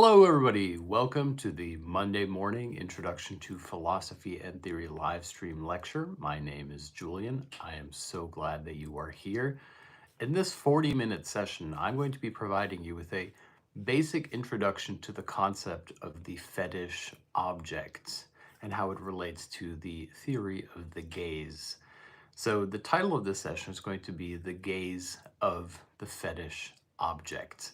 Hello, everybody. Welcome to the Monday morning Introduction to Philosophy and Theory live stream lecture. My name is Julian. I am so glad that you are here. In this 40-minute session, I'm going to be providing you with a basic introduction to the concept of the fetish object and how it relates to the theory of the gaze. So the title of this session is going to be The Gaze of the Fetish Object.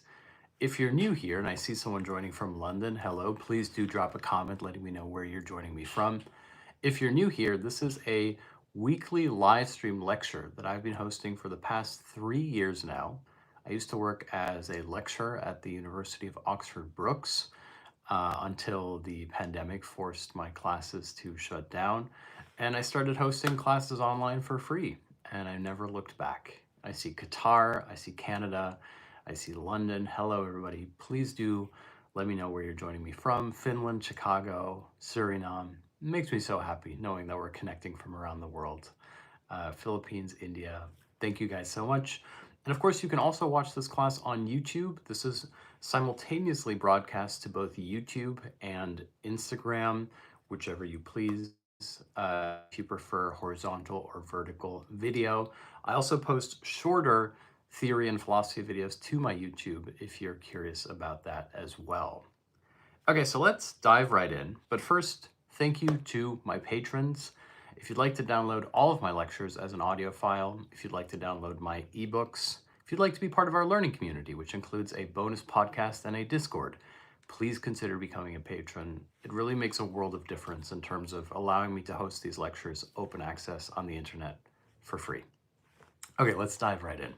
If you're new here and I see someone joining from London, hello, please do drop a comment letting me know where you're joining me from. If you're new here, this is a weekly live stream lecture that I've been hosting for the past 3 years now. I used to work as a lecturer at the University of Oxford Brookes until the pandemic forced my classes to shut down. And I started hosting classes online for free, and I never looked back. I see Qatar, I see Canada, I see London. Hello, everybody. Please do let me know where you're joining me from. Finland, Chicago, Suriname. It makes me so happy knowing that we're connecting from around the world. Philippines, India. Thank you guys so much. And of course, you can also watch this class on YouTube. This is simultaneously broadcast to both YouTube and Instagram, whichever you please. If you prefer horizontal or vertical video. I also post shorter theory and philosophy videos to my YouTube if you're curious about that as well. Okay, so let's dive right in. But first, thank you to my patrons. If you'd like to download all of my lectures as an audio file, if you'd like to download my ebooks, if you'd like to be part of our learning community, which includes a bonus podcast and a Discord, please consider becoming a patron. It really makes a world of difference in terms of allowing me to host these lectures open access on the internet for free. Okay, let's dive right in.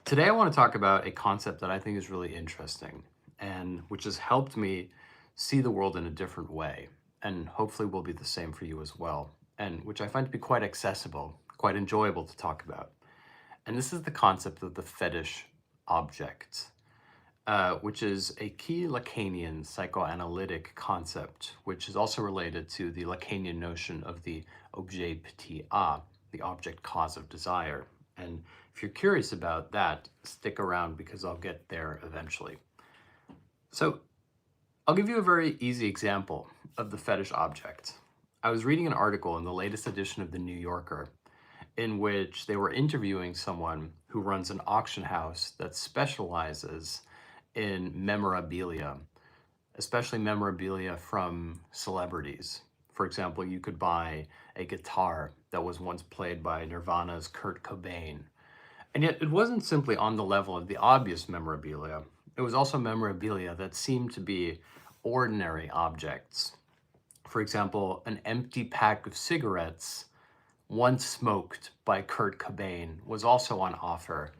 Today I want to talk about a concept that I think is really interesting and which has helped me see the world in a different way, and hopefully will be the same for you as well, and which I find to be quite accessible, quite enjoyable to talk about. And this is the concept of the fetish object, which is a key Lacanian psychoanalytic concept, which is also related to the Lacanian notion of the objet petit a, the object cause of desire. And if you're curious about that, stick around because I'll get there eventually. So I'll give you a very easy example of the fetish object. I was reading an article in the latest edition of The New Yorker in which they were interviewing someone who runs an auction house that specializes in memorabilia, especially memorabilia from celebrities. For example, you could buy a guitar that was once played by Nirvana's Kurt Cobain. And yet it wasn't simply on the level of the obvious memorabilia. It was also memorabilia that seemed to be ordinary objects. For example, an empty pack of cigarettes once smoked by Kurt Cobain was also on offer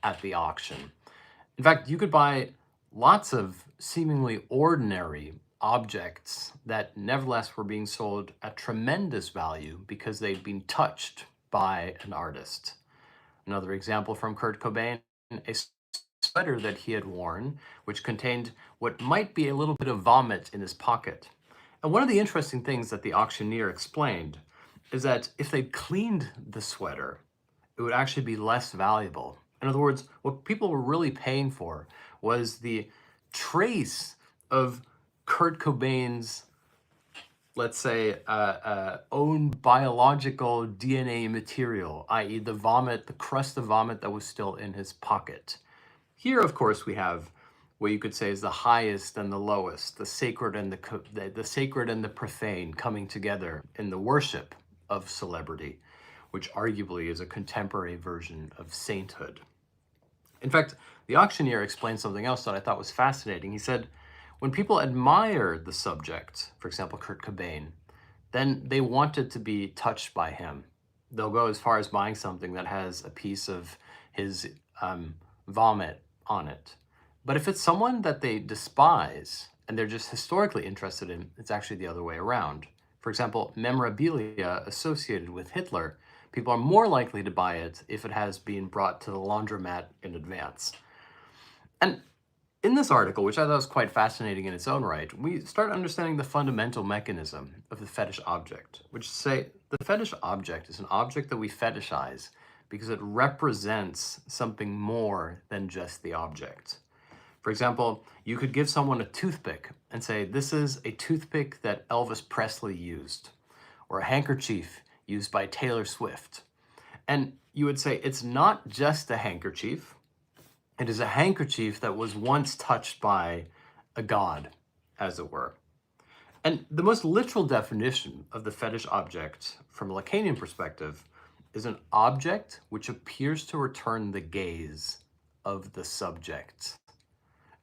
at the auction. In fact, you could buy lots of seemingly ordinary objects that nevertheless were being sold at tremendous value because they'd been touched by an artist. Another example from Kurt Cobain, a sweater that he had worn, which contained what might be a little bit of vomit in his pocket. And one of the interesting things that the auctioneer explained is that if they cleaned the sweater, it would actually be less valuable. In other words, what people were really paying for was the trace of Kurt Cobain's, let's say, own biological DNA material, i.e. the vomit, the crust of vomit that was still in his pocket. Here, of course, we have what you could say is the highest and the lowest, the sacred and the sacred and the profane coming together in the worship of celebrity, which arguably is a contemporary version of sainthood. In fact, the auctioneer explained something else that I thought was fascinating. He said, when people admire the subject, for example, Kurt Cobain, then they wanted to be touched by him. They'll go as far as buying something that has a piece of his vomit on it. But if it's someone that they despise and they're just historically interested in, it's actually the other way around. For example, memorabilia associated with Hitler, people are more likely to buy it if it has been brought to the laundromat in advance. And in this article, which I thought was quite fascinating in its own right, we start understanding the fundamental mechanism of the fetish object, which is to say the fetish object is an object that we fetishize because it represents something more than just the object. For example, you could give someone a toothpick and say, this is a toothpick that Elvis Presley used, or a handkerchief used by Taylor Swift. And you would say, it's not just a handkerchief. It is a handkerchief that was once touched by a god, as it were. And the most literal definition of the fetish object from a Lacanian perspective is an object which appears to return the gaze of the subject.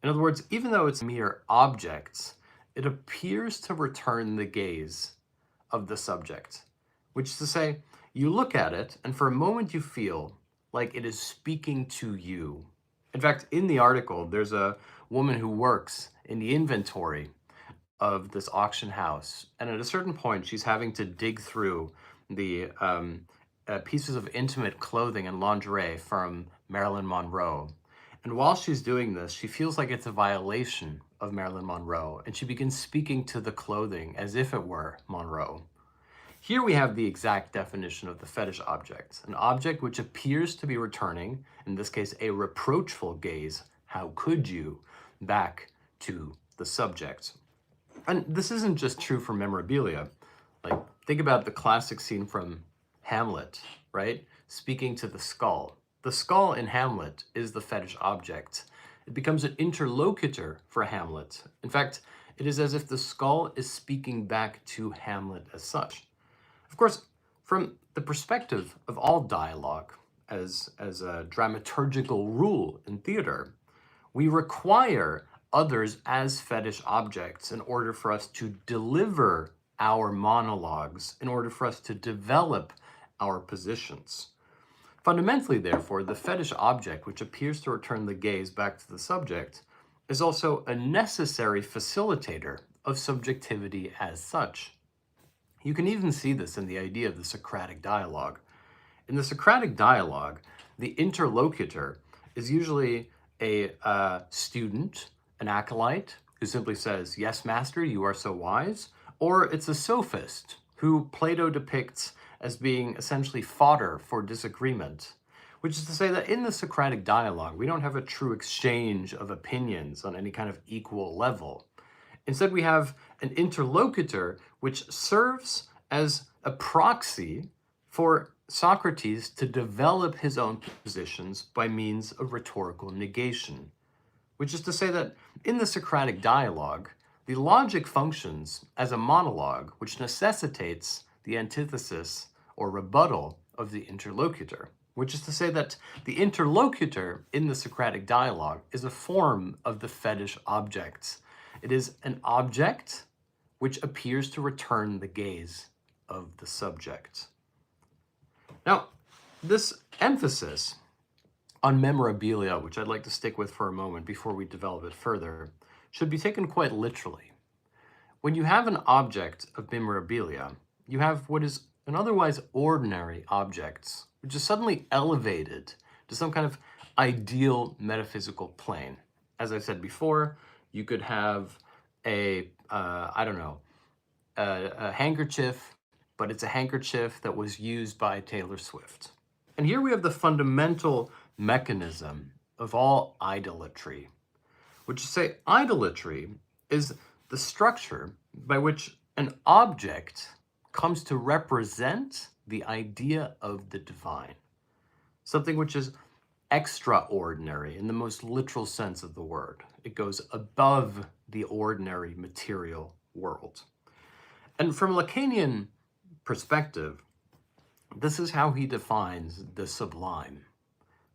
In other words, even though it's mere objects, it appears to return the gaze of the subject, which is to say, you look at it and for a moment you feel like it is speaking to you. In fact, in the article, there's a woman who works in the inventory of this auction house. And at a certain point, she's having to dig through the pieces of intimate clothing and lingerie from Marilyn Monroe. And while she's doing this, she feels like it's a violation of Marilyn Monroe, and she begins speaking to the clothing as if it were Monroe. Here we have the exact definition of the fetish object, an object which appears to be returning, in this case, a reproachful gaze, how could you, back to the subject. And this isn't just true for memorabilia. Like, think about the classic scene from Hamlet, right? Speaking to the skull. The skull in Hamlet is the fetish object. It becomes an interlocutor for Hamlet. In fact, it is as if the skull is speaking back to Hamlet as such. Of course, from the perspective of all dialogue, as a dramaturgical rule in theater, we require others as fetish objects in order for us to deliver our monologues, in order for us to develop our positions. Fundamentally, therefore, the fetish object, which appears to return the gaze back to the subject, is also a necessary facilitator of subjectivity as such. You can even see this in the idea of the Socratic dialogue. In the Socratic dialogue, the interlocutor is usually a student, an acolyte, who simply says, yes, master, you are so wise, or it's a sophist, who Plato depicts as being essentially fodder for disagreement, which is to say that in the Socratic dialogue, we don't have a true exchange of opinions on any kind of equal level. Instead, we have an interlocutor which serves as a proxy for Socrates to develop his own positions by means of rhetorical negation, which is to say that in the Socratic dialogue, the logic functions as a monologue which necessitates the antithesis or rebuttal of the interlocutor, which is to say that the interlocutor in the Socratic dialogue is a form of the fetish object. It is an object which appears to return the gaze of the subject. Now, this emphasis on memorabilia, which I'd like to stick with for a moment before we develop it further, should be taken quite literally. When you have an object of memorabilia, you have what is an otherwise ordinary object, which is suddenly elevated to some kind of ideal metaphysical plane. As I said before, you could have a handkerchief, but it's a handkerchief that was used by Taylor Swift. And here we have the fundamental mechanism of all idolatry, which is to say idolatry is the structure by which an object comes to represent the idea of the divine, something which is extraordinary in the most literal sense of the word. It goes above the ordinary material world. And from a Lacanian perspective, this is how he defines the sublime.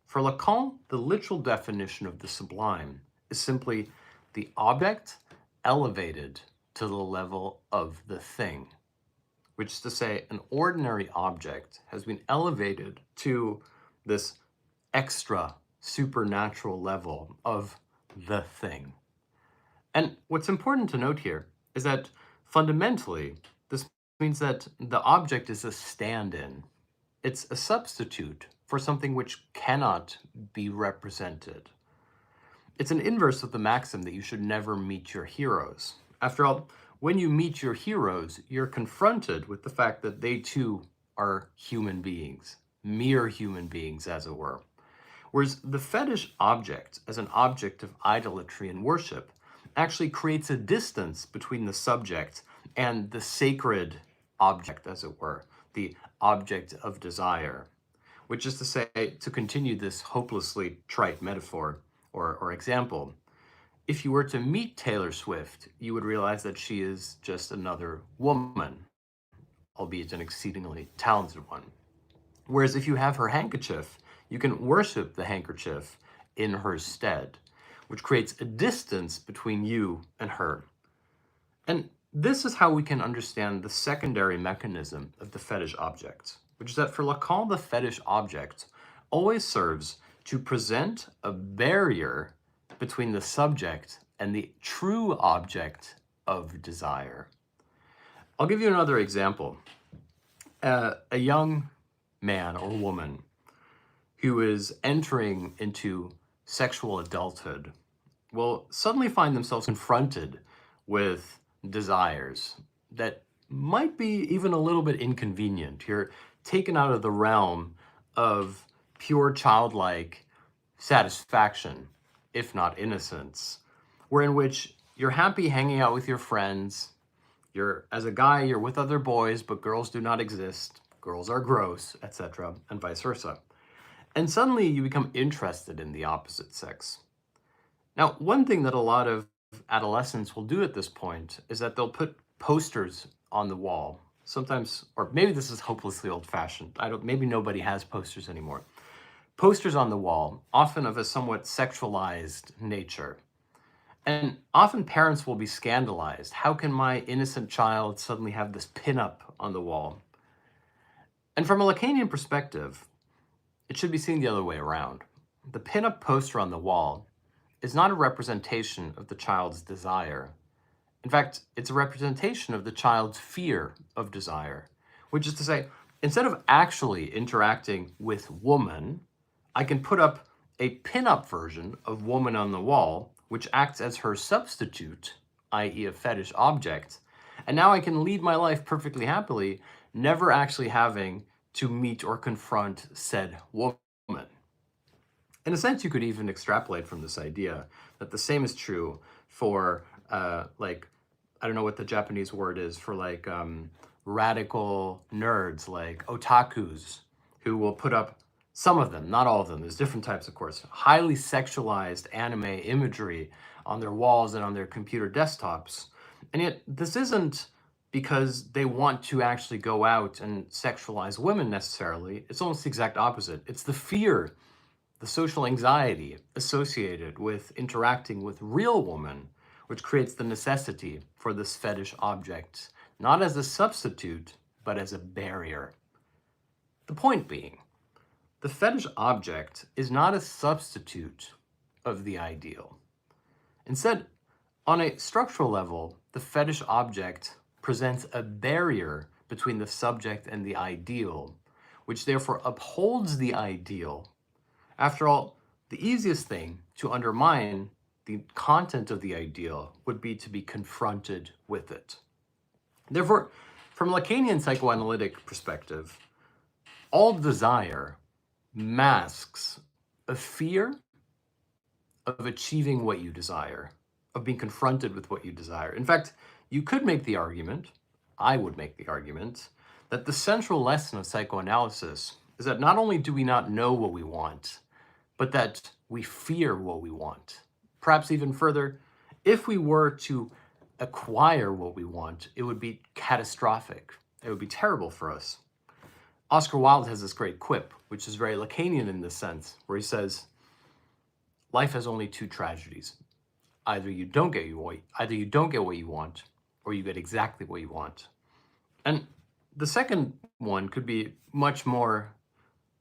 For Lacan, the literal definition of the sublime is simply the object elevated to the level of the thing, which is to say an ordinary object has been elevated to this extra supernatural level of the thing. And what's important to note here is that fundamentally, this means that the object is a stand-in. It's a substitute for something which cannot be represented. It's an inverse of the maxim that you should never meet your heroes. After all, when you meet your heroes, you're confronted with the fact that they too are human beings, mere human beings, as it were. Whereas the fetish object, as an object of idolatry and worship, actually creates a distance between the subject and the sacred object, as it were, the object of desire. Which is to say, to continue this hopelessly trite metaphor or example, if you were to meet Taylor Swift, you would realize that she is just another woman, albeit an exceedingly talented one. Whereas if you have her handkerchief, you can worship the handkerchief in her stead, which creates a distance between you and her. And this is how we can understand the secondary mechanism of the fetish object, which is that for Lacan, the fetish object always serves to present a barrier between the subject and the true object of desire. I'll give you another example. A young man or woman who is entering into sexual adulthood will suddenly find themselves confronted with desires that might be even a little bit inconvenient. You're taken out of the realm of pure childlike satisfaction, if not innocence, where in which you're happy hanging out with your friends. As a guy, you're with other boys, but girls do not exist. Girls are gross, etc., and vice versa. And suddenly you become interested in the opposite sex. Now, one thing that a lot of adolescents will do at this point is that they'll put posters on the wall. Sometimes, or maybe this is hopelessly old-fashioned. Maybe nobody has posters anymore. Posters on the wall, often of a somewhat sexualized nature. And often parents will be scandalized. How can my innocent child suddenly have this pinup on the wall? And from a Lacanian perspective, it should be seen the other way around. The pinup poster on the wall is not a representation of the child's desire. In fact, it's a representation of the child's fear of desire, which is to say, instead of actually interacting with woman, I can put up a pin-up version of woman on the wall, which acts as her substitute, i.e. a fetish object, and now I can lead my life perfectly happily, never actually having to meet or confront said woman. In a sense, you could even extrapolate from this idea that the same is true for, I don't know what the Japanese word is for radical nerds, like otakus, who will put up, some of them, not all of them, there's different types, of course, highly sexualized anime imagery on their walls and on their computer desktops. And yet, this isn't because they want to actually go out and sexualize women necessarily. It's almost the exact opposite. It's the fear, the social anxiety associated with interacting with real women, which creates the necessity for this fetish object, not as a substitute, but as a barrier. The point being, the fetish object is not a substitute of the ideal. Instead, on a structural level, the fetish object presents a barrier between the subject and the ideal, which therefore upholds the ideal. After all, the easiest thing to undermine the content of the ideal would be to be confronted with it. Therefore, from a Lacanian psychoanalytic perspective, all desire masks a fear of achieving what you desire, of being confronted with what you desire. In fact, you could make the argument, I would make the argument, that the central lesson of psychoanalysis is that not only do we not know what we want, but that we fear what we want. Perhaps even further, if we were to acquire what we want, it would be catastrophic. It would be terrible for us. Oscar Wilde has this great quip, which is very Lacanian in this sense, where he says, life has only two tragedies. Either you don't get what you want, or you get exactly what you want. And the second one could be much more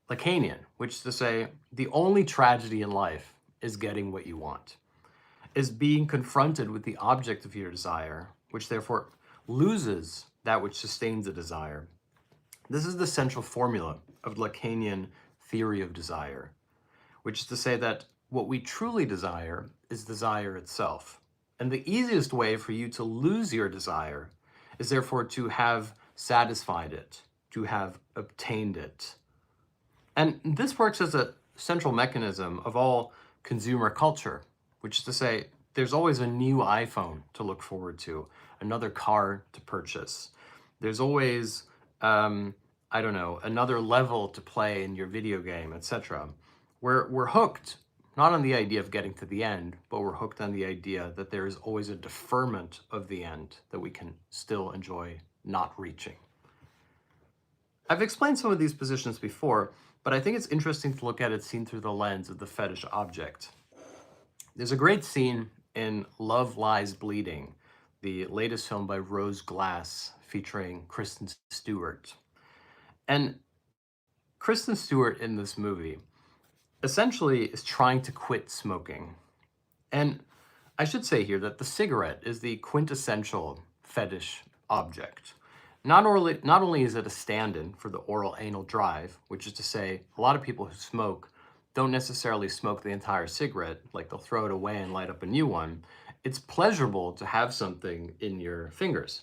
Lacanian, which is to say, the only tragedy in life is getting what you want, is being confronted with the object of your desire, which therefore loses that which sustains the desire. This is the central formula of Lacanian theory of desire, which is to say that what we truly desire is desire itself. And the easiest way for you to lose your desire is therefore to have satisfied it, to have obtained it. And this works as a central mechanism of all consumer culture, which is to say, there's always a new iPhone to look forward to, another car to purchase. There's always, I don't know, another level to play in your video game, etc. We're hooked not on the idea of getting to the end, but we're hooked on the idea that there is always a deferment of the end that we can still enjoy not reaching. I've explained some of these positions before, but I think it's interesting to look at it seen through the lens of the fetish object. There's a great scene in Love Lies Bleeding, the latest film by Rose Glass featuring Kristen Stewart. And Kristen Stewart in this movie essentially is trying to quit smoking. And I should say here that the cigarette is the quintessential fetish object. Not only is it a stand-in for the oral anal drive, which is to say a lot of people who smoke don't necessarily smoke the entire cigarette, like they'll throw it away and light up a new one. It's pleasurable to have something in your fingers.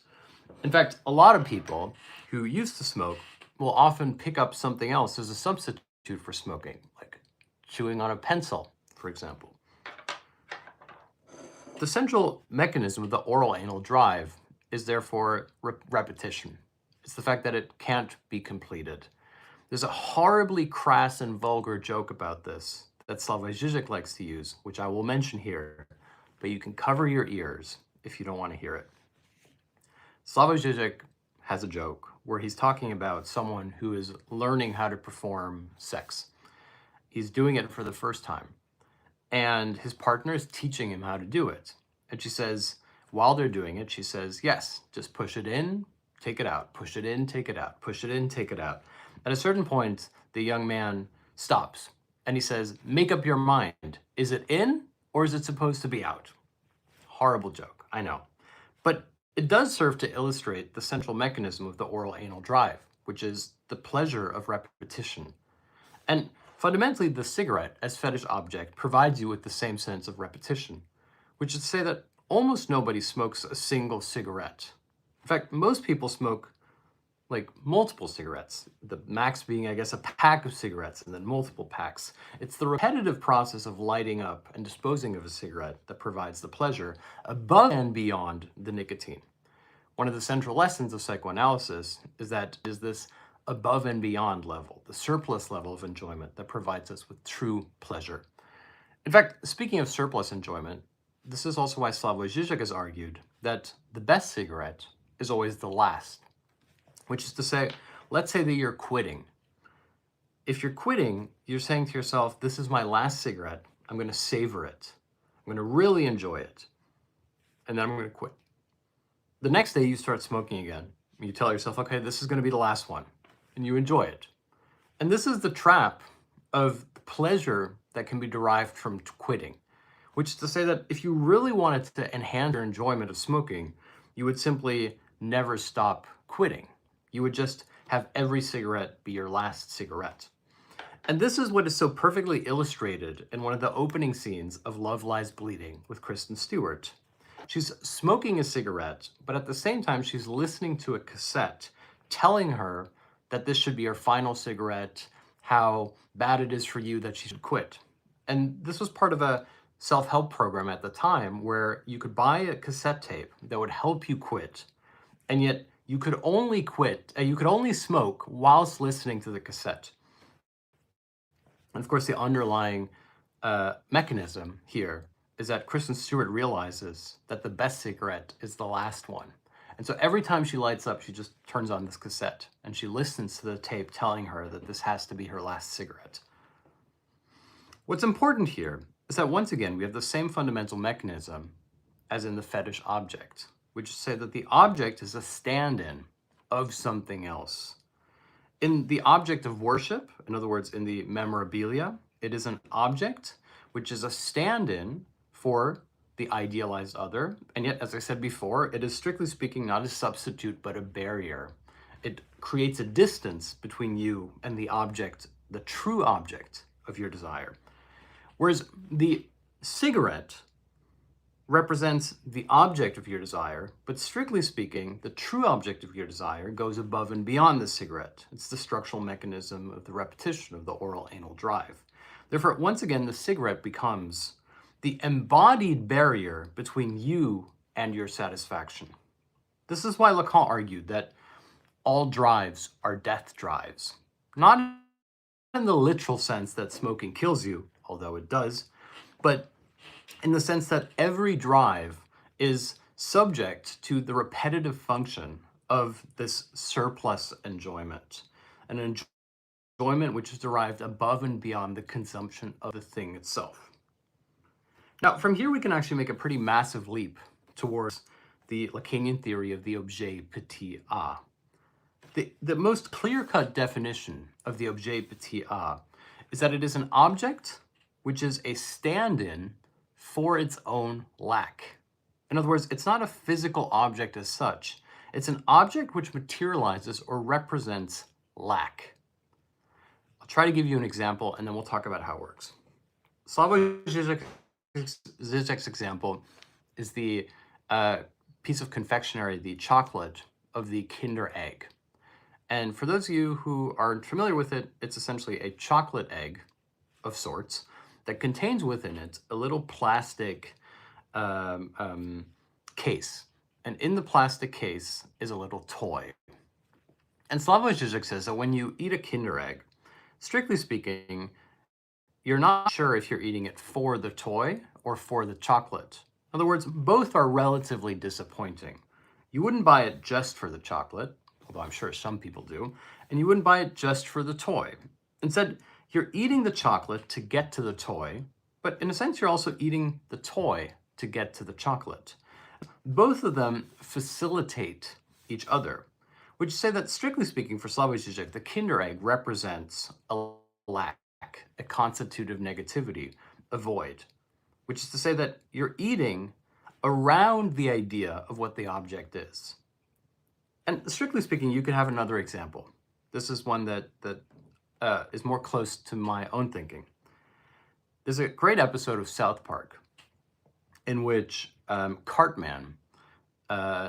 In fact, a lot of people who used to smoke will often pick up something else as a substitute for smoking, like chewing on a pencil, for example. The central mechanism of the oral anal drive is therefore repetition. It's the fact that it can't be completed. There's a horribly crass and vulgar joke about this that Slavoj Žižek likes to use, which I will mention here, but you can cover your ears if you don't want to hear it. Slavoj Žižek has a joke where he's talking about someone who is learning how to perform sex. He's doing it for the first time, and his partner is teaching him how to do it. And she says, while they're doing it, she says, yes, just push it in, take it out, push it in, take it out, push it in, take it out. At a certain point, the young man stops and he says, make up your mind. Is it in or is it supposed to be out? Horrible joke, I know. But it does serve to illustrate the central mechanism of the oral anal drive, which is the pleasure of repetition. And fundamentally, the cigarette as fetish object provides you with the same sense of repetition, which is to say that almost nobody smokes a single cigarette. In fact, most people smoke like multiple cigarettes, the max being, I guess, a pack of cigarettes and then multiple packs. It's the repetitive process of lighting up and disposing of a cigarette that provides the pleasure above and beyond the nicotine. One of the central lessons of psychoanalysis is this above and beyond level, the surplus level of enjoyment that provides us with true pleasure. In fact, speaking of surplus enjoyment, this is also why Slavoj Žižek has argued that the best cigarette is always the last, which is to say, let's say that you're quitting. If you're quitting, you're saying to yourself, this is my last cigarette, I'm going to savor it, I'm going to really enjoy it, and then I'm going to quit. The next day you start smoking again, and you tell yourself, okay, this is going to be the last one, and you enjoy it. And this is the trap of pleasure that can be derived from quitting, which is to say that if you really wanted to enhance your enjoyment of smoking, you would simply never stop quitting. You would just have every cigarette be your last cigarette. And this is what is so perfectly illustrated in one of the opening scenes of Love Lies Bleeding with Kristen Stewart. She's smoking a cigarette, but at the same time, she's listening to a cassette telling her that this should be her final cigarette, how bad it is for you that she should quit. And this was part of a self-help program at the time where you could buy a cassette tape that would help you quit, and yet you could only smoke whilst listening to the cassette. And of course, the underlying mechanism here is that Kristen Stewart realizes that the best cigarette is the last one. And so every time she lights up, she just turns on this cassette and she listens to the tape telling her that this has to be her last cigarette. What's important here is that once again, we have the same fundamental mechanism as in the fetish object, which is to say that the object is a stand-in of something else. In the object of worship, in other words, in the memorabilia, it is an object which is a stand-in for the idealized other. And yet, as I said before, it is strictly speaking not a substitute, but a barrier. It creates a distance between you and the object, the true object of your desire. Whereas the cigarette represents the object of your desire, but strictly speaking, the true object of your desire goes above and beyond the cigarette. It's the structural mechanism of the repetition of the oral anal drive. Therefore, once again, the cigarette becomes the embodied barrier between you and your satisfaction. This is why Lacan argued that all drives are death drives. Not in the literal sense that smoking kills you, although it does, but in the sense that every drive is subject to the repetitive function of this surplus enjoyment, an enjoyment which is derived above and beyond the consumption of the thing itself. Now, from here we can actually make a pretty massive leap towards the Lacanian theory of the objet petit a. The most clear-cut definition of the objet petit a is that it is an object which is a stand-in for its own lack. In other words, it's not a physical object as such. It's an object which materializes or represents lack. I'll try to give you an example, and then we'll talk about how it works. Slavoj Žižek's example is the piece of confectionery, the chocolate of the Kinder Egg. And for those of you who aren't familiar with it, it's essentially a chocolate egg of sorts that contains within it a little plastic case. And in the plastic case is a little toy. And Slavoj Žižek says that when you eat a Kinder Egg, strictly speaking, you're not sure if you're eating it for the toy or for the chocolate. In other words, both are relatively disappointing. You wouldn't buy it just for the chocolate, although I'm sure some people do, and you wouldn't buy it just for the toy. Instead, you're eating the chocolate to get to the toy, but in a sense, you're also eating the toy to get to the chocolate. Both of them facilitate each other, which say that, strictly speaking, for Slavoj Žižek, the Kinder Egg represents a lack, a constitutive negativity, a void, which is to say that you're eating around the idea of what the object is. And strictly speaking, you could have another example. This is one that is more close to my own thinking. There's a great episode of South Park in which Cartman,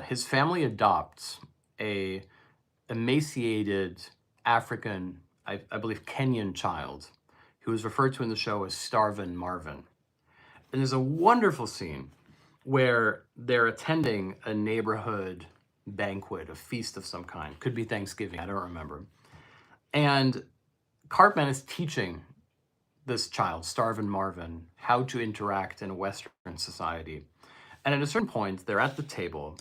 his family adopts a emaciated African, I believe Kenyan child, who is referred to in the show as Starvin' Marvin. And there's a wonderful scene where they're attending a neighborhood banquet, a feast of some kind. Could be Thanksgiving, I don't remember. And Cartman is teaching this child, Starvin' Marvin, how to interact in a Western society. And at a certain point, they're at the table,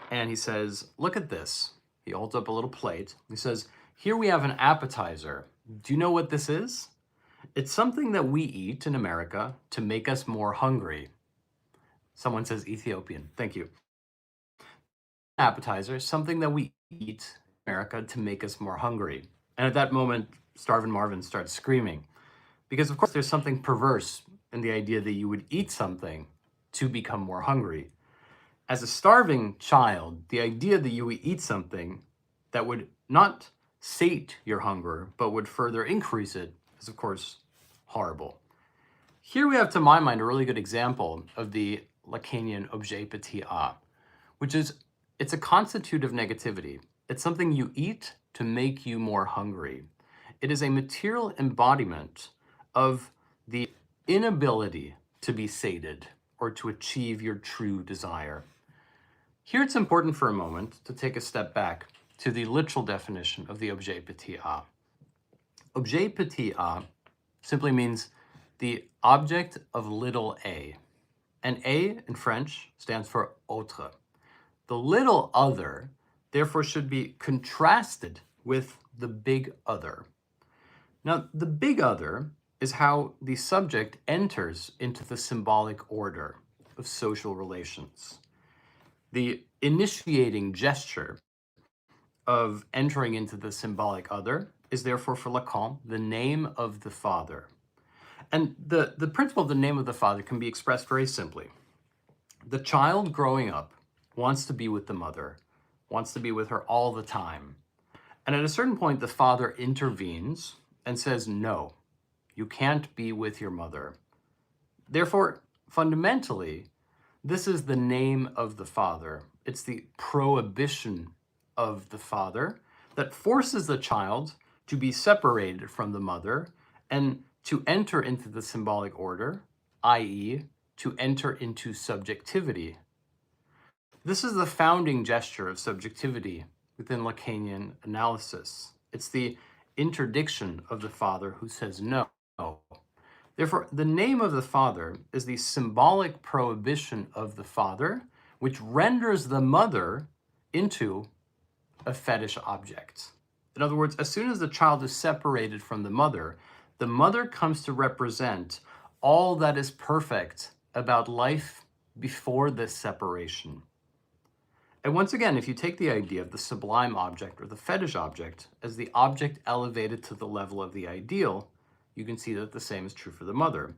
and he says, look at this. He holds up a little plate. He says, here we have an appetizer. Do you know what this is? It's something that we eat in America to make us more hungry. Someone says Ethiopian. Thank you. Appetizer, something that we eat in America to make us more hungry. And at that moment, Starvin' Marvin starts screaming. Because, of course, there's something perverse in the idea that you would eat something to become more hungry. As a starving child, the idea that you would eat something that would not sate your hunger, but would further increase it is, of course, horrible. Here we have, to my mind, a really good example of the Lacanian objet petit a, which is, it's a constitutive negativity. It's something you eat to make you more hungry. It is a material embodiment of the inability to be sated or to achieve your true desire. Here it's important for a moment to take a step back to the literal definition of the objet petit a. Objet petit a simply means the object of little a. And a in French stands for autre. The little other, therefore, should be contrasted with the big other. Now, the big other is how the subject enters into the symbolic order of social relations. The initiating gesture of entering into the symbolic other is therefore, for Lacan, the name of the father. And the principle of the name of the father can be expressed very simply. The child growing up wants to be with the mother, wants to be with her all the time. And at a certain point, the father intervenes and says, no, you can't be with your mother. Therefore, fundamentally, this is the name of the father. It's the prohibition of the father that forces the child to be separated from the mother and to enter into the symbolic order, i.e., to enter into subjectivity. This is the founding gesture of subjectivity within Lacanian analysis. It's the interdiction of the father who says no. Therefore, the name of the father is the symbolic prohibition of the father, which renders the mother into a fetish object. In other words, as soon as the child is separated from the mother comes to represent all that is perfect about life before this separation. And once again, if you take the idea of the sublime object or the fetish object as the object elevated to the level of the ideal, you can see that the same is true for the mother.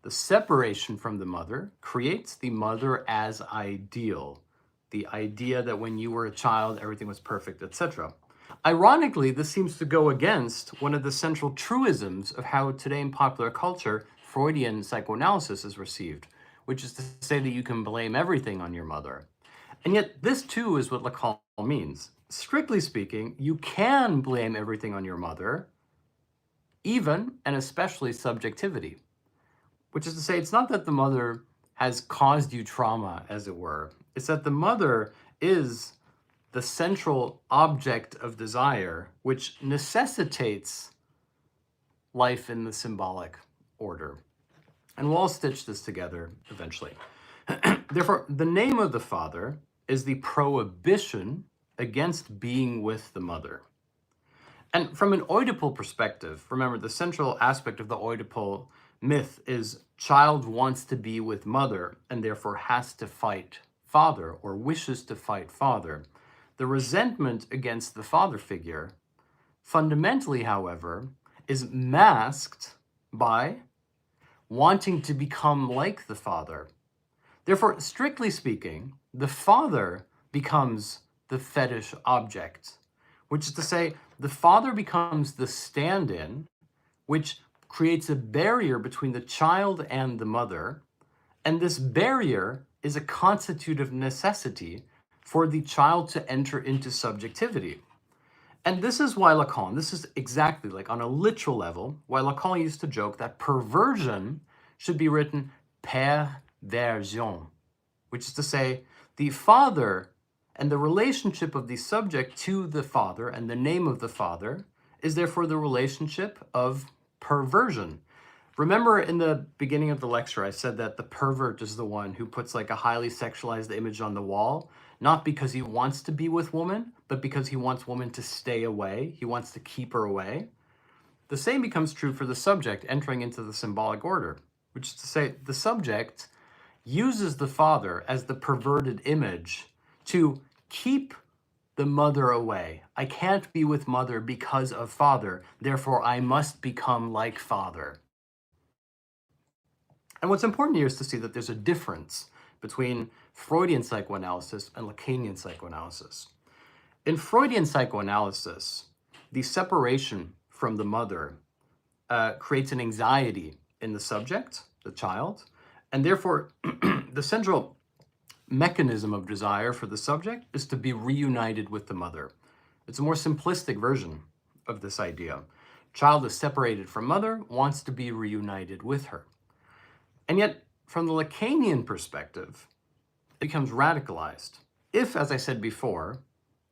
The separation from the mother creates the mother as ideal, the idea that when you were a child, everything was perfect, etc. Ironically, this seems to go against one of the central truisms of how today in popular culture, Freudian psychoanalysis is received, which is to say that you can blame everything on your mother. And yet this too is what Lacan means. Strictly speaking, you can blame everything on your mother, even and especially subjectivity, which is to say it's not that the mother has caused you trauma, as it were. It's that the mother is the central object of desire, which necessitates life in the symbolic order. And we'll all stitch this together eventually. Therefore, the name of the father is the prohibition against being with the mother. And from an Oedipal perspective, remember the central aspect of the Oedipal myth is child wants to be with mother and therefore has to fight father or wishes to fight father. The resentment against the father figure, fundamentally, however, is masked by wanting to become like the father. Therefore, strictly speaking, the father becomes the fetish object, which is to say, the father becomes the stand-in, which creates a barrier between the child and the mother, and this barrier is a constitutive necessity for the child to enter into subjectivity. And this is why Lacan, this is exactly like on a literal level, why Lacan used to joke that perversion should be written perversion, which is to say the father and the relationship of the subject to the father and the name of the father is therefore the relationship of perversion. Remember in the beginning of the lecture, I said that the pervert is the one who puts like a highly sexualized image on the wall, not because he wants to be with woman, but because he wants woman to stay away. He wants to keep her away. The same becomes true for the subject entering into the symbolic order, which is to say the subject uses the father as the perverted image to keep the mother away. I can't be with mother because of father, therefore I must become like father. And what's important here is to see that there's a difference between Freudian psychoanalysis and Lacanian psychoanalysis. In Freudian psychoanalysis, the separation from the mother creates an anxiety in the subject, the child, and therefore the central mechanism of desire for the subject is to be reunited with the mother. It's a more simplistic version of this idea. Child is separated from mother, wants to be reunited with her. And yet, from the Lacanian perspective, it becomes radicalized. If, as I said before,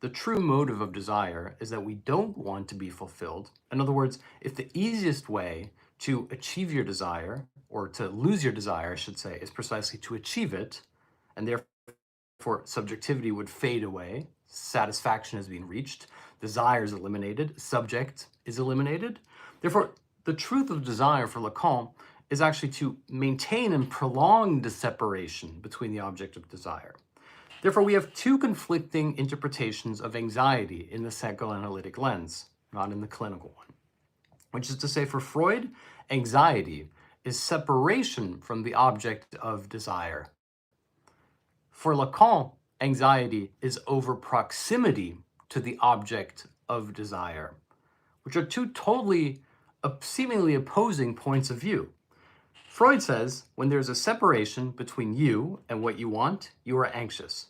the true motive of desire is that we don't want to be fulfilled, in other words, if the easiest way to achieve your desire, or to lose your desire, I should say, is precisely to achieve it, and therefore subjectivity would fade away, satisfaction has been reached, desire is eliminated, subject is eliminated. Therefore, the truth of desire for Lacan is actually to maintain and prolong the separation between the object of desire. Therefore, we have two conflicting interpretations of anxiety in the psychoanalytic lens, not in the clinical one, which is to say, for Freud, anxiety is separation from the object of desire. For Lacan, anxiety is over proximity to the object of desire, which are two totally seemingly opposing points of view. Freud says when there's a separation between you and what you want, you are anxious.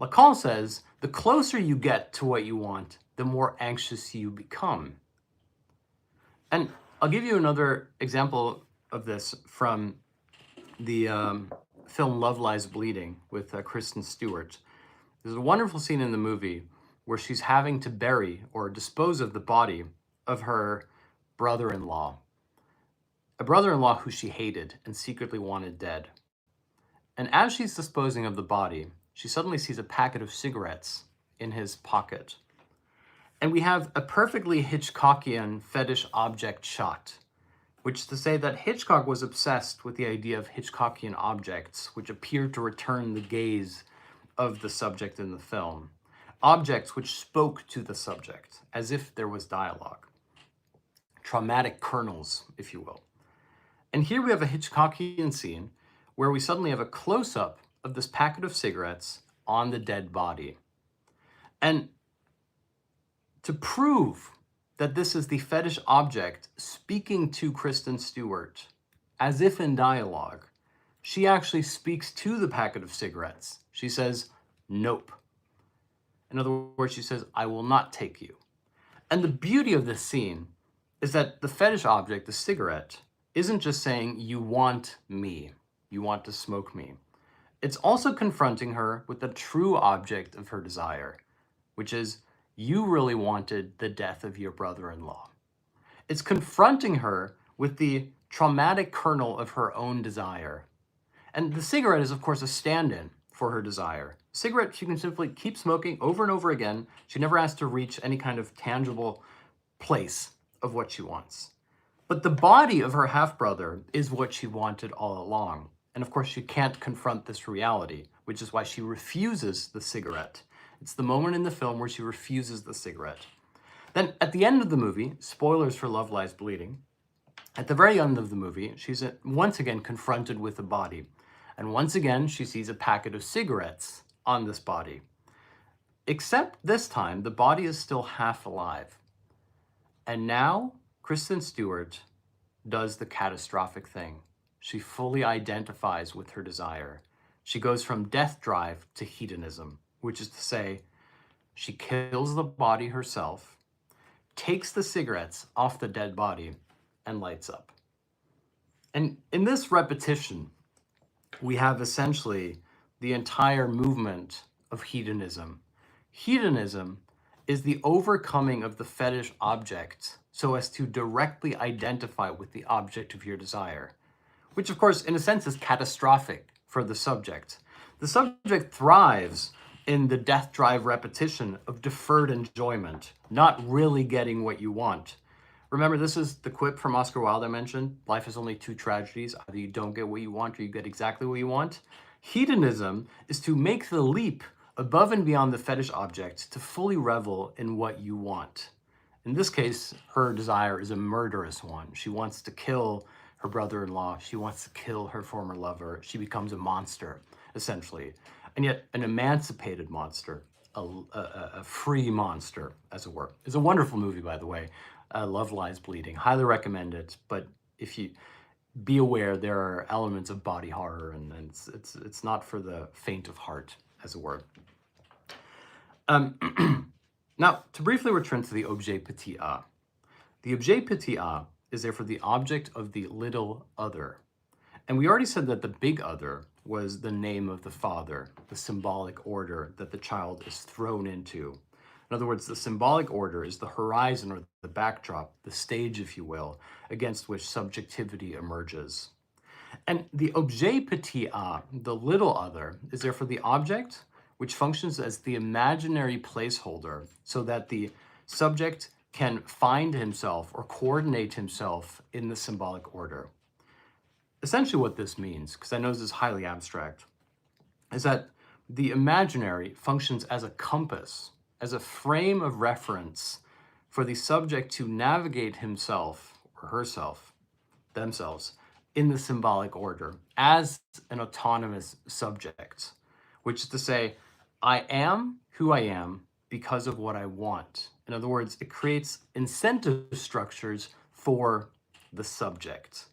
Lacan says the closer you get to what you want, the more anxious you become. And I'll give you another example of this from the film Love Lies Bleeding with Kristen Stewart. There's a wonderful scene in the movie where she's having to bury or dispose of the body of her brother-in-law, a brother-in-law who she hated and secretly wanted dead. And as she's disposing of the body, she suddenly sees a packet of cigarettes in his pocket. And we have a perfectly Hitchcockian fetish object shot, which is to say that Hitchcock was obsessed with the idea of Hitchcockian objects, which appeared to return the gaze of the subject in the film. Objects which spoke to the subject, as if there was dialogue. Traumatic kernels, if you will. And here we have a Hitchcockian scene where we suddenly have a close-up of this packet of cigarettes on the dead body. And to prove that this is the fetish object speaking to Kristen Stewart, as if in dialogue, she actually speaks to the packet of cigarettes. She says, "Nope." In other words, she says, "I will not take you." And the beauty of this scene is that the fetish object, the cigarette, isn't just saying, "You want me, you want to smoke me." It's also confronting her with the true object of her desire, which is, you really wanted the death of your brother-in-law. It's confronting her with the traumatic kernel of her own desire. And the cigarette is, of course, a stand-in for her desire. Cigarette, she can simply keep smoking over and over again. She never has to reach any kind of tangible place of what she wants. But the body of her half-brother is what she wanted all along. And of course, she can't confront this reality, which is why she refuses the cigarette. It's the moment in the film where she refuses the cigarette. Then at the end of the movie, spoilers for Love Lies Bleeding, at the very end of the movie, she's once again confronted with the body. And once again, she sees a packet of cigarettes on this body. Except this time, the body is still half alive. And now, Kristen Stewart does the catastrophic thing. She fully identifies with her desire. She goes from death drive to hedonism, which is to say, she kills the body herself, takes the cigarettes off the dead body, and lights up. And in this repetition, we have essentially the entire movement of hedonism. Hedonism is the overcoming of the fetish object so as to directly identify with the object of your desire, which of course, in a sense, is catastrophic for the subject. The subject thrives in the death drive repetition of deferred enjoyment, not really getting what you want. Remember, this is the quip from Oscar Wilde I mentioned. Life is only two tragedies. Either you don't get what you want or you get exactly what you want. Hedonism is to make the leap above and beyond the fetish object to fully revel in what you want. In this case, her desire is a murderous one. She wants to kill her brother-in-law. She wants to kill her former lover. She becomes a monster, essentially. And yet an emancipated monster, a free monster, as it were. It's a wonderful movie, by the way. Love Lies Bleeding. Highly recommend it. But if you be aware, there are elements of body horror, and it's not for the faint of heart, as it were. Now, to briefly return to the objet petit a. The objet petit a is therefore the object of the little other. And we already said that the big other was the name of the father, the symbolic order that the child is thrown into. In other words, the symbolic order is the horizon or the backdrop, the stage, if you will, against which subjectivity emerges. And the objet petit a, the little other, is therefore the object which functions as the imaginary placeholder so that the subject can find himself or coordinate himself in the symbolic order. Essentially what this means, because I know this is highly abstract, is that the imaginary functions as a compass, as a frame of reference for the subject to navigate himself or herself, themselves, in the symbolic order as an autonomous subject, which is to say, I am who I am because of what I want. In other words, it creates incentive structures for the subject.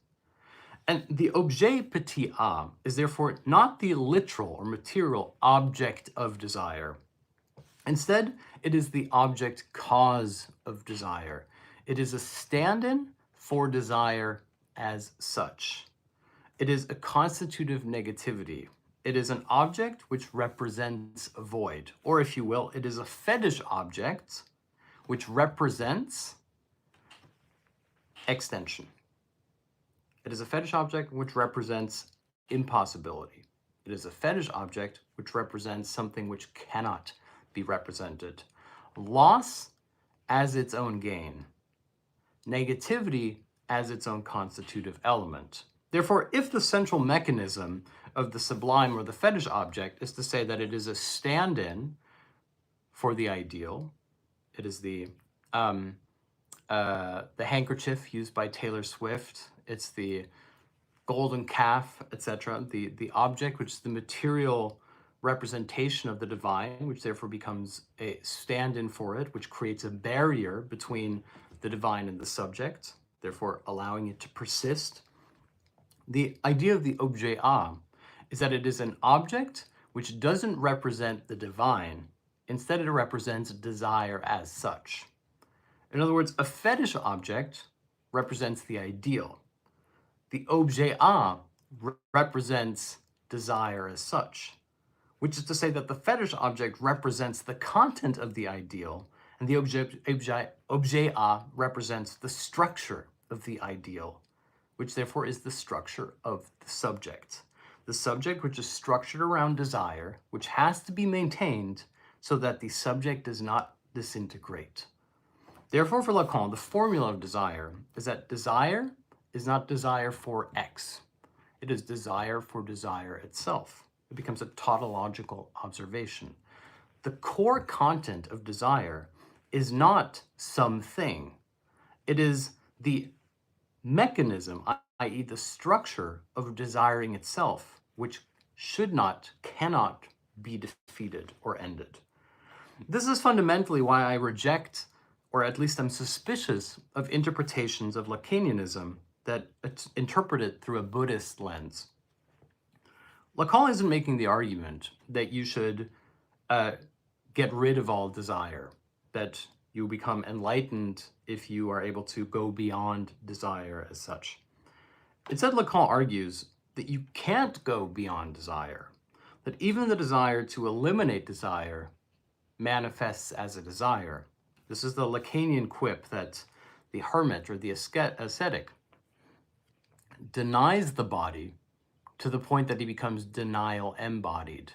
And the objet petit a is therefore not the literal or material object of desire. Instead, it is the object cause of desire. It is a stand-in for desire as such. It is a constitutive negativity. It is an object which represents a void, or if you will, it is a fetish object which represents extension. It is a fetish object which represents impossibility. It is a fetish object which represents something which cannot be represented. Loss as its own gain. Negativity as its own constitutive element. Therefore, if the central mechanism of the sublime or the fetish object is to say that it is a stand-in for the ideal, it is the handkerchief used by Taylor Swift, it's the golden calf, etc., the object, which is the material representation of the divine, which therefore becomes a stand-in for it, which creates a barrier between the divine and the subject, therefore allowing it to persist. The idea of the objet a is that it is an object which doesn't represent the divine, instead it represents desire as such. In other words, a fetish object represents the ideal. The objet a represents desire as such, which is to say that the fetish object represents the content of the ideal, and the objet a represents the structure of the ideal, which therefore is the structure of the subject. The subject which is structured around desire, which has to be maintained so that the subject does not disintegrate. Therefore, for Lacan, the formula of desire is that desire is not desire for X. It is desire for desire itself. It becomes a tautological observation. The core content of desire is not something. It is the mechanism, i.e. the structure of desiring itself, which should not, cannot be defeated or ended. This is fundamentally why I reject, or at least I'm suspicious of interpretations of Lacanianism that interpret it through a Buddhist lens. Lacan isn't making the argument that you should get rid of all desire, that you become enlightened if you are able to go beyond desire as such. Instead, Lacan argues that you can't go beyond desire, that even the desire to eliminate desire manifests as a desire. This is the Lacanian quip that the hermit or the ascetic denies the body to the point that he becomes denial embodied.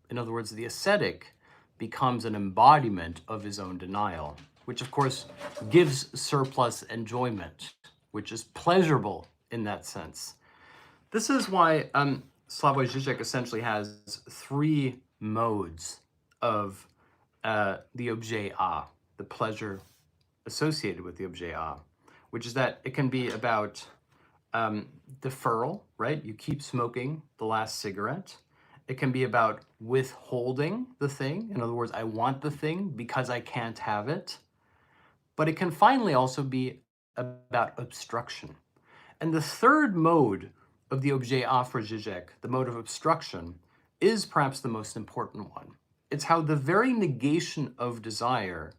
In other words, the ascetic becomes an embodiment of his own denial, which of course gives surplus enjoyment, which is pleasurable in that sense. This is why Slavoj Žižek essentially has three modes of the objet a, the pleasure associated with the objet a, which is that it can be about deferral, right? You keep smoking the last cigarette. It can be about withholding the thing. In other words, I want the thing because I can't have it. But it can finally also be about obstruction. And the third mode of the objet a for Žižek, the mode of obstruction, is perhaps the most important one. It's how the very negation of desire,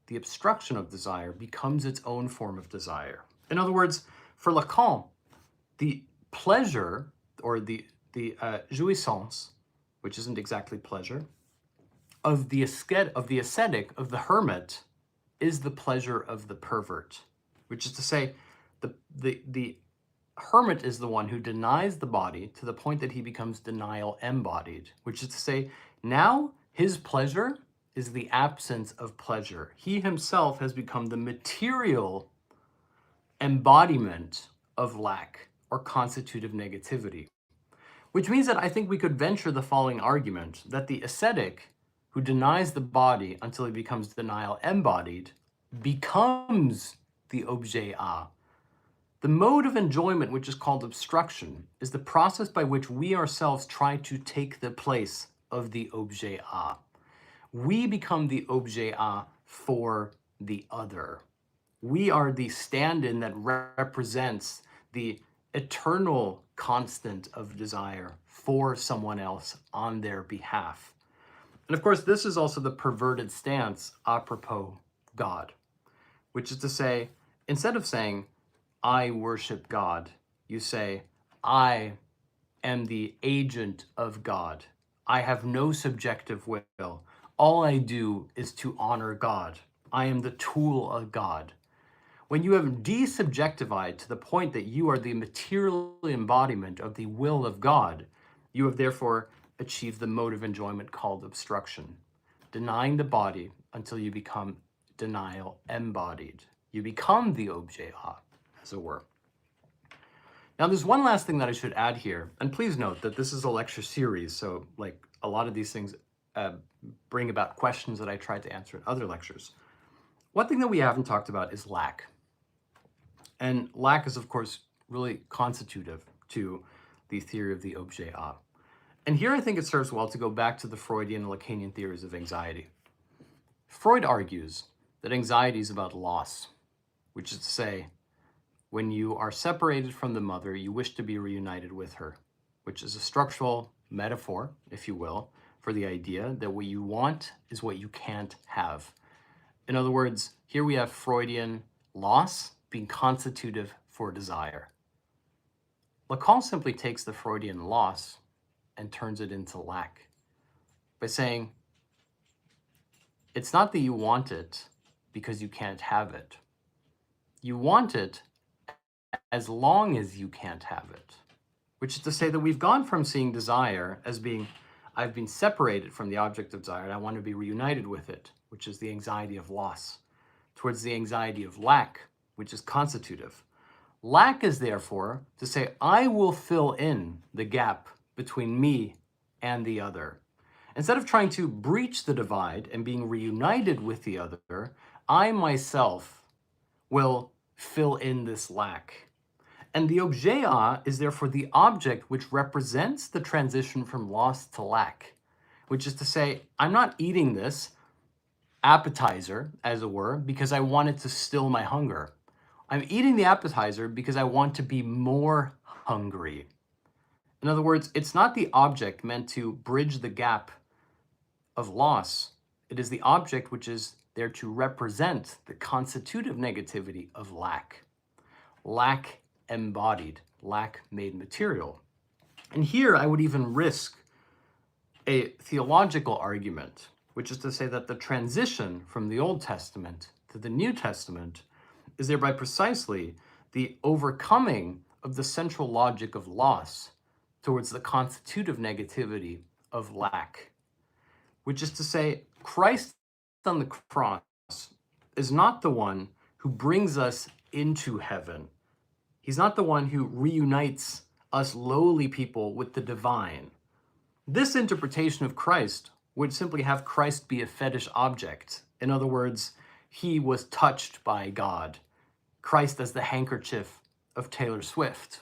the obstruction of desire, becomes its own form of desire. In other words, for Lacan, the pleasure, or the jouissance, which isn't exactly pleasure, of the ascetic, of the hermit, is the pleasure of the pervert, which is to say, the hermit is the one who denies the body to the point that he becomes denial embodied, which is to say, now his pleasure is the absence of pleasure. He himself has become the material embodiment of lack or constitutive negativity, which means that I think we could venture the following argument, that the ascetic who denies the body until he becomes denial embodied becomes the objet a. The mode of enjoyment, which is called obstruction, is the process by which we ourselves try to take the place of the objet a. We become the objet a for the other. We are the stand-in that represents the eternal constant of desire for someone else on their behalf. And of course, this is also the perverted stance apropos God, which is to say, instead of saying, I worship God. You say, I am the agent of God. I have no subjective will. All I do is to honor God. I am the tool of God. When you have desubjectified to the point that you are the material embodiment of the will of God, you have therefore achieved the mode of enjoyment called obstruction, denying the body until you become denial embodied. You become the objet, as it were. Now, there's one last thing that I should add here, and please note that this is a lecture series, so like a lot of these things bring about questions that I tried to answer in other lectures. One thing that we haven't talked about is lack. And lack is, of course, really constitutive to the theory of the objet. And here I think it serves well to go back to the Freudian and Lacanian theories of anxiety. Freud argues that anxiety is about loss, which is to say, when you are separated from the mother, you wish to be reunited with her, which is a structural metaphor, if you will, for the idea that what you want is what you can't have. In other words, here we have Freudian loss being constitutive for desire. Lacan simply takes the Freudian loss and turns it into lack by saying, it's not that you want it because you can't have it. You want it as long as you can't have it, which is to say that we've gone from seeing desire as being, I've been separated from the object of desire and I want to be reunited with it, which is the anxiety of loss, towards the anxiety of lack, which is constitutive. Lack is therefore to say, I will fill in the gap between me and the other. Instead of trying to breach the divide and being reunited with the other, I myself will fill in this lack. And the objet is therefore the object which represents the transition from loss to lack, which is to say, I'm not eating this appetizer, as it were, because I wanted to still my hunger. I'm eating the appetizer because I want to be more hungry. In other words, it's not the object meant to bridge the gap of loss. It is the object which is there to represent the constitutive negativity of lack. Lack embodied, lack made material. And here I would even risk a theological argument, which is to say that the transition from the Old Testament to the New Testament is thereby precisely the overcoming of the central logic of loss towards the constitutive negativity of lack, which is to say, Christ on the cross is not the one who brings us into heaven. He's not the one who reunites us lowly people with the divine. This interpretation of Christ would simply have Christ be a fetish object. In other words, he was touched by God. Christ as the handkerchief of Taylor Swift.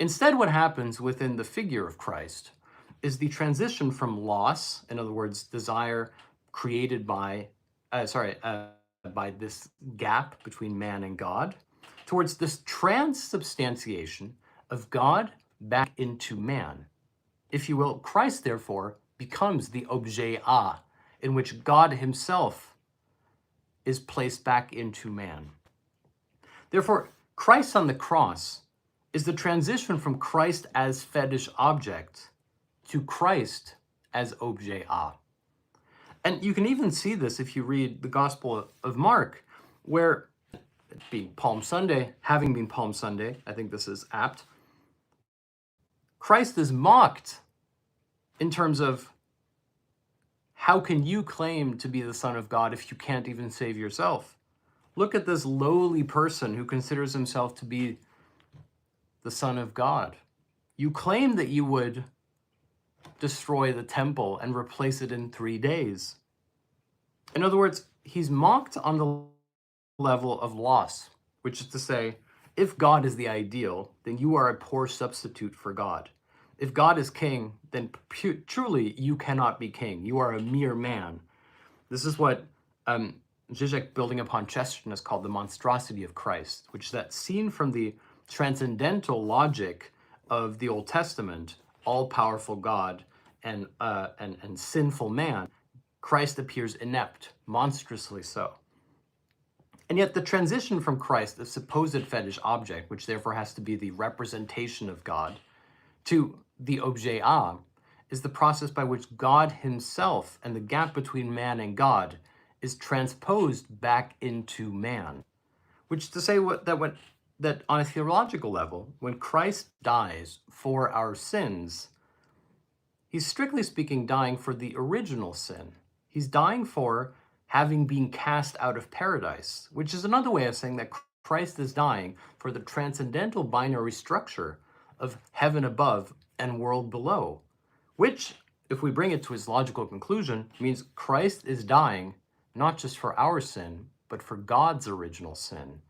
Instead, what happens within the figure of Christ is the transition from loss, in other words, desire created by this gap between man and God, towards this transubstantiation of God back into man. If you will, Christ, therefore, becomes the objet in which God himself is placed back into man. Therefore, Christ on the cross is the transition from Christ as fetish object to Christ as objet. And you can even see this if you read the Gospel of Mark, where, being Palm Sunday, having been Palm Sunday, I think this is apt, Christ is mocked in terms of, how can you claim to be the Son of God if you can't even save yourself? Look at this lowly person who considers himself to be the Son of God. You claim that you would destroy the temple and replace it in 3 days. In other words, he's mocked on the level of loss, which is to say, if God is the ideal, then you are a poor substitute for God. If God is king, then truly you cannot be king. You are a mere man. This is what Zizek, building upon Chesterton, has called the monstrosity of Christ, which is that seen from the transcendental logic of the Old Testament, all-powerful God and sinful man, Christ appears inept, monstrously so. And yet the transition from Christ, the supposed fetish object, which therefore has to be the representation of God, to the objet a, is the process by which God himself and the gap between man and God is transposed back into man. Which is to say that on a theological level, when Christ dies for our sins, he's strictly speaking dying for the original sin. He's dying for having been cast out of paradise, which is another way of saying that Christ is dying for the transcendental binary structure of heaven above and world below, which, if we bring it to its logical conclusion, means Christ is dying not just for our sin, but for God's original sin.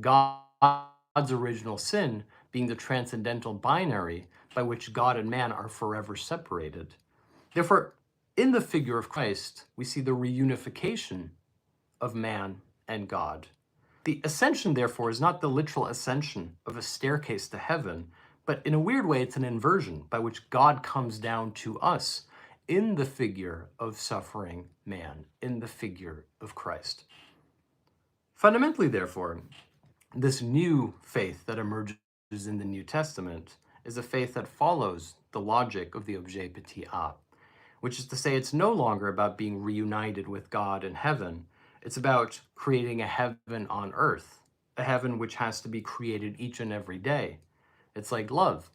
God's original sin being the transcendental binary by which God and man are forever separated. Therefore, in the figure of Christ, we see the reunification of man and God. The ascension, therefore, is not the literal ascension of a staircase to heaven, but in a weird way, it's an inversion by which God comes down to us in the figure of suffering man, in the figure of Christ. Fundamentally, therefore, this new faith that emerges in the New Testament is a faith that follows the logic of the objet petit a, which is to say it's no longer about being reunited with God in heaven. It's about creating a heaven on earth, a heaven which has to be created each and every day. It's like love.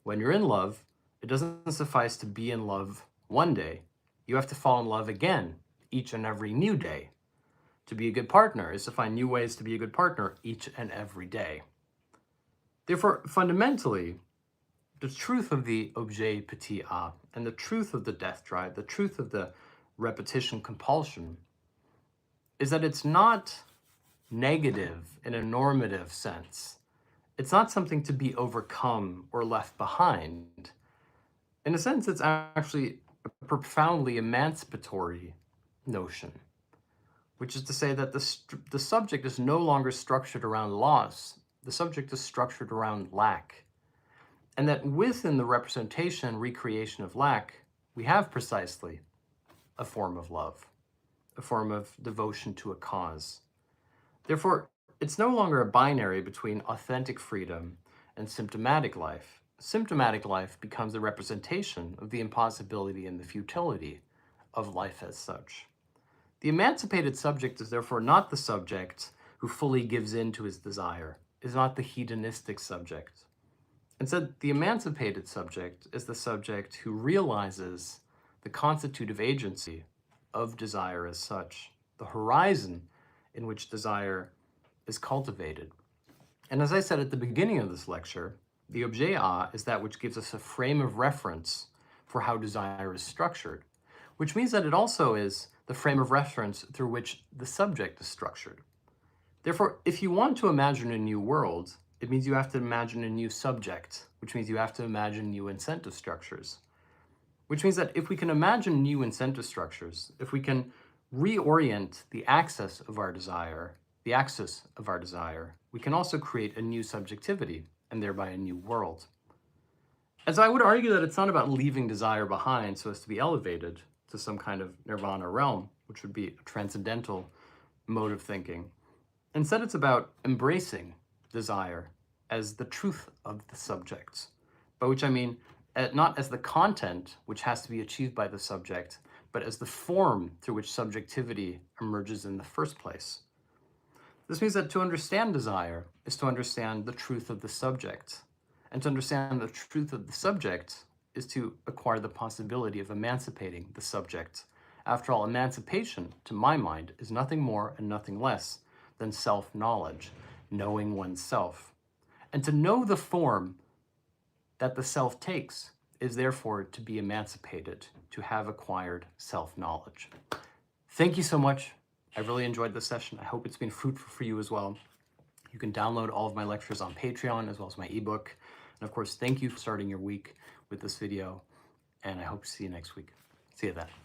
When you're in love, it doesn't suffice to be in love one day. You have to fall in love again each and every new day. To be a good partner is to find new ways to be a good partner each and every day. Therefore, fundamentally, the truth of the objet petit a and the truth of the death drive, the truth of the repetition compulsion, is that it's not negative in a normative sense. It's not something to be overcome or left behind. In a sense, it's actually a profoundly emancipatory notion, which is to say that the subject is no longer structured around loss. The subject is structured around lack. And that within the representation and recreation of lack, we have precisely a form of love, a form of devotion to a cause. Therefore, it's no longer a binary between authentic freedom and symptomatic life. Symptomatic life becomes a representation of the impossibility and the futility of life as such. The emancipated subject is therefore not the subject who fully gives in to his desire, is not the hedonistic subject. Instead, the emancipated subject is the subject who realizes the constitutive agency of desire as such, the horizon in which desire is cultivated. And as I said at the beginning of this lecture, the objet a is that which gives us a frame of reference for how desire is structured, which means that it also is the frame of reference through which the subject is structured. Therefore, if you want to imagine a new world, it means you have to imagine a new subject, which means you have to imagine new incentive structures. Which means that if we can imagine new incentive structures, if we can reorient the axis of our desire, we can also create a new subjectivity and thereby a new world. And so I would argue that it's not about leaving desire behind so as to be elevated to some kind of nirvana realm, which would be a transcendental mode of thinking. Instead, it's about embracing desire as the truth of the subject, by which I mean not as the content which has to be achieved by the subject, but as the form through which subjectivity emerges in the first place. This means that to understand desire is to understand the truth of the subject, and to understand the truth of the subject is to acquire the possibility of emancipating the subject. After all, emancipation, to my mind, is nothing more and nothing less than self-knowledge, knowing oneself. And to know the form that the self takes is therefore to be emancipated, to have acquired self-knowledge. Thank you so much. I really enjoyed this session. I hope it's been fruitful for you as well. You can download all of my lectures on Patreon as well as my ebook. And of course, thank you for starting your week with this video. And I hope to see you next week. See you then.